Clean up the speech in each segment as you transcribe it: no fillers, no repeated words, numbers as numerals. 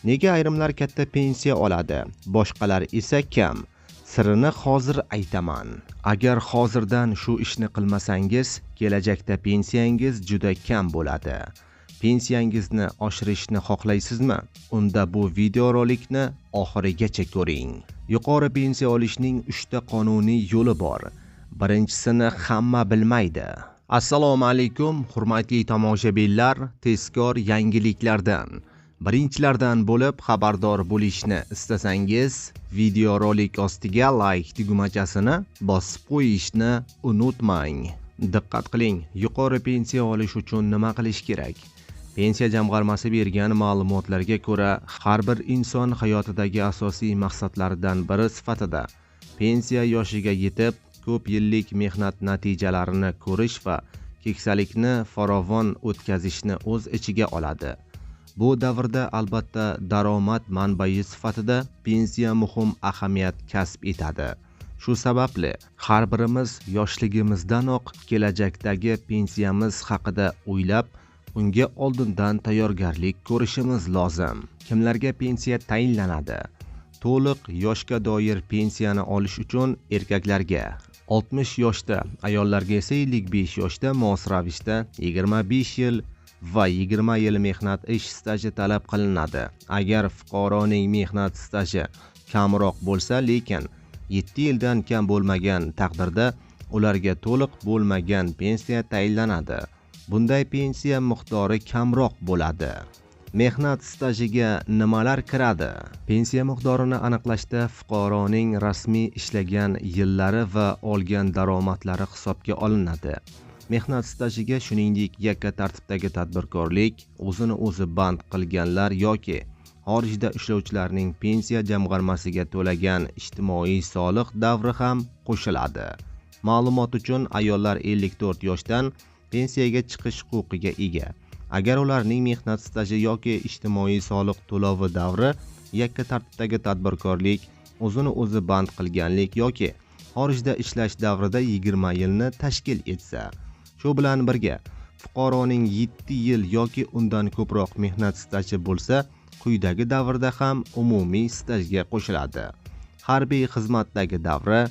Nega ayrimlar katta pensiya oladi, boshqalar esa kam? Sirini hozir aytaman. Agar hozirdan shu ishni qilmasangiz, kelajakda pensiyangiz juda kam bo'ladi. Pensiyangizni oshirishni xohlaysizmi? Unda bu videorolikni oxirigacha ko'ring. Yuqori pensiya olishning 3 ta qonuniy yo'li bor. Birinchisini hamma bilmaydi. Assalomu alaykum, hurmatli tomoshabinlar, tezkor yangiliklardan birinchilardan bo'lib xabardor bo'lishni istasangiz, videorolik ostiga like tugmachasini bosib qo'yishni unutmang. Diqqat qiling, yuqori pensiya olish uchun nima qilish kerak? Pensiya jamg'armasi bergan ma'lumotlarga ko'ra, har bir inson hayotidagi asosiy maqsadlaridan biri sifatida pensiya yoshiga yetib, ko'p yillik mehnat natijalarini ko'rish va keksalikni farovon o'tkazishni o'z ichiga oladi. Bu davrda albatta daromad manbai sifatida pensiya muhim ahamiyat kasb etadi. Shu sababli har birimiz yoshligimizdanoq kelajakdagi pensiyamiz haqida o'ylab, unga oldindan tayyorgarlik ko'rishimiz lozim. Kimlarga pensiya tayinlanadi? To'liq yoshga doir pensiyani olish uchun erkaklarga 60 yoshda, ayollarga esa 55 yoshda mos ravishda 25 yil va 20 yil mehnat ish staji talab qilinadi. Agar fuqaroning mehnat staji kamroq bo'lsa, lekin 7 yildan kam bo'lmagan taqdirda ularga to'liq bo'lmagan pensiya tayinlanadi. Bunday pensiya miqdori kamroq bo'ladi. Mehnat stajiga nimalar kiradi? Pensiya miqdorini aniqlashda fuqaroning rasmiy ishlagan yillari va olgan daromadlari hisobga olinadi. Mehnat stajiga shuningdek yakka tartibdagi tadbirkorlik, o'zini o'zi band qilganlar yoki xorijda ishlovchilarning pensiya jamg'armasiga to'lagan ijtimoiy soliq davri ham qo'shiladi. Ma'lumot uchun, ayollar 54 yoshdan pensiyaga chiqish huquqiga ega. Agar ularning mehnat staji yoki ijtimoiy soliq to'lovi davri yakka tartibdagi tadbirkorlik, o'zini o'zi band qilganlik yoki xorijda ishlash davrida 20 yilni tashkil etsa, shu bilan birga fuqaroning 7 yil yoki undan ko'proq mehnat staji bo'lsa, quyidagi davrda ham umumiy stajga qo'shiladi. Harbiy xizmatdagi davri,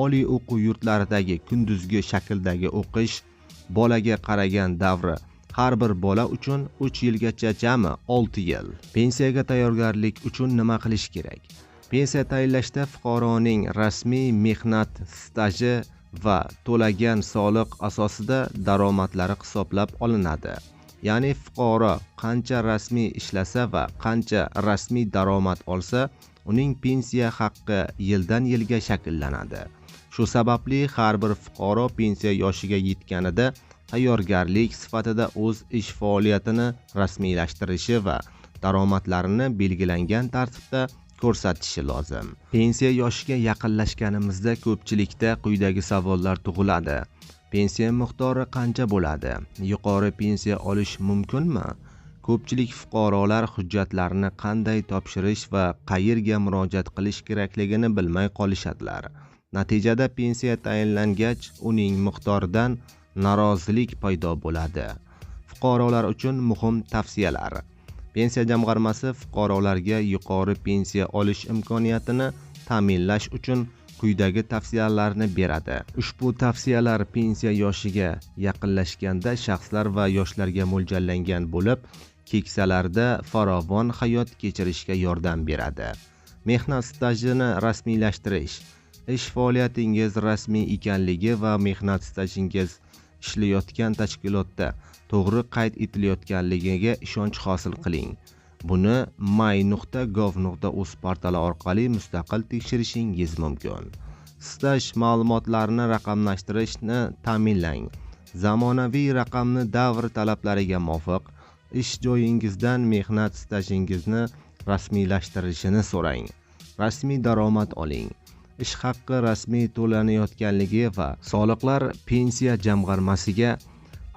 oliy o'quv yurtlaridagi kunduzgi shakldagi o'qish, bolaga qaragan davri, har bir bola uchun 3 yilgacha jami 6 yil. Pensiyaga tayyorgarlik uchun nima qilish kerak? Pensiya tayinlashda fuqaroning rasmiy mehnat staji va to'lagan soliq asosida daromadlari hisoblab olinadi. Ya'ni fuqaro qancha rasmiy ishlasa va qancha rasmiy daromad olsa, uning pensiya haqqi yildan yilga shakllanadi. Shu sababli har bir fuqaro pensiya yoshiga yetganida tayyorgarlik sifatida o'z ish faoliyatini rasmiylashtirishi va daromadlarini belgilangan tartibda ko'rsatishi lozim. Pensiya yoshiga yaqinlashganimizda ko'pchilikda quyidagi savollar tug'iladi. Pensiya miqdori qancha bo'ladi? Yuqori pensiya olish mumkinmi? Ko'pchilik fuqarolar hujjatlarini qanday topshirish va qayerga murojaat qilish kerakligini bilmay qolishadilar. Natijada pensiya tayinlangach, uning miqdoridan norozilik paydo bo'ladi. Fuqarolar uchun muhim tavsiyalar. Pensiya jamg'armasi fuqarolarga yuqori pensiya olish imkoniyatini ta'minlash uchun quyidagi tavsiyalarni beradi. Ushbu tavsiyalar pensiya yoshiga yaqinlashganda shaxslar va yoshlarga mo'ljallangan bo'lib, keksalarda farovon hayot kechirishga yordam beradi. Mehnat stajini rasmiylashtirish. Ish faoliyatingiz rasmiy ekanligi va mehnat stajingiz ishlayotgan tashkilotda to'g'ri qayd etilayotganligiga ishonch hosil qiling. Buni may.gov.uz portali orqali mustaqil tekshirishingiz mumkin. Staj ma'lumotlarini raqamlashtirishni ta'minlang. Zamonaviy raqamli davr talablariga muvofiq ish joyingizdan mehnat stajingizni rasmiylashtirishini so'rang. Rasmiy daromad oling. Ish haqqi rasmiy to'lanayotganligi va soliqlar pensiya jamg'armasiga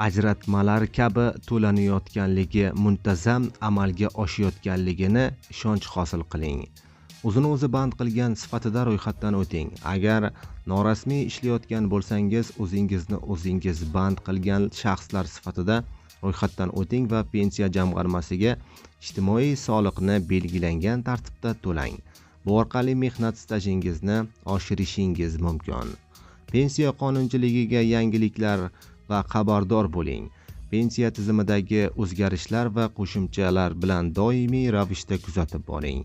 ajratmalar kabi to'lanayotganligi muntazam amalga oshayotganligini ishonch hosil qiling. O'zini o'zi band qilgan sifatida ro'yxatdan o'ting. Agar norasmiy ishlayotgan bo'lsangiz, o'zingizni o'zingiz band qilgan shaxslar sifatida ro'yxatdan o'ting va pensiya jamg'armasiga ijtimoiy soliqni belgilangan tartibda to'lang. Bu orqali mehnat stajingizni oshirishingiz mumkin. Pensiya qonunchiligiga yangiliklar va xabardor bo'ling. Pensiya tizimidagi o'zgarishlar va qo'shimchalar bilan doimiy ravishda kuzatib boring.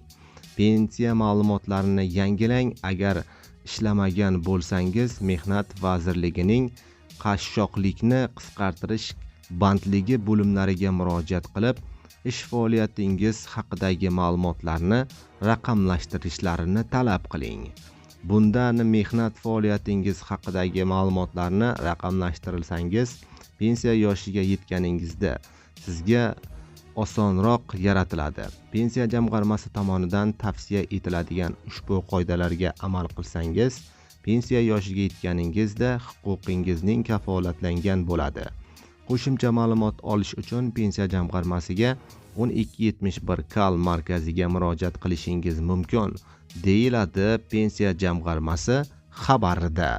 Pensiya ma'lumotlarini yangilang. Agar ishlamagan bo'lsangiz, Mehnat vazirligining qashshoqlikni qisqartirish bandligi bo'limlariga murojaat qilib, ish faoliyatingiz haqidagi ma'lumotlarni raqamlashtirishlarini talab qiling. Bundan mehnat faoliyatingiz haqidagi ma'lumotlarni raqamlashtirsangiz, pensiya yoshiga yetganingizda sizga osonroq yaratiladi. Pensiya jamg'armasi tomonidan tavsiya etiladigan ushbu qoidalarga amal qilsangiz, pensiya yoshiga yetganingizda huquqingizning kafolatlangan bo'ladi. Qo'shimcha ma'lumot olish uchun pensiya jamg'armasiga 1271 kal markaziga murojaat qilishingiz mumkin, deyiladi pensiya jamg'armasi xabarida.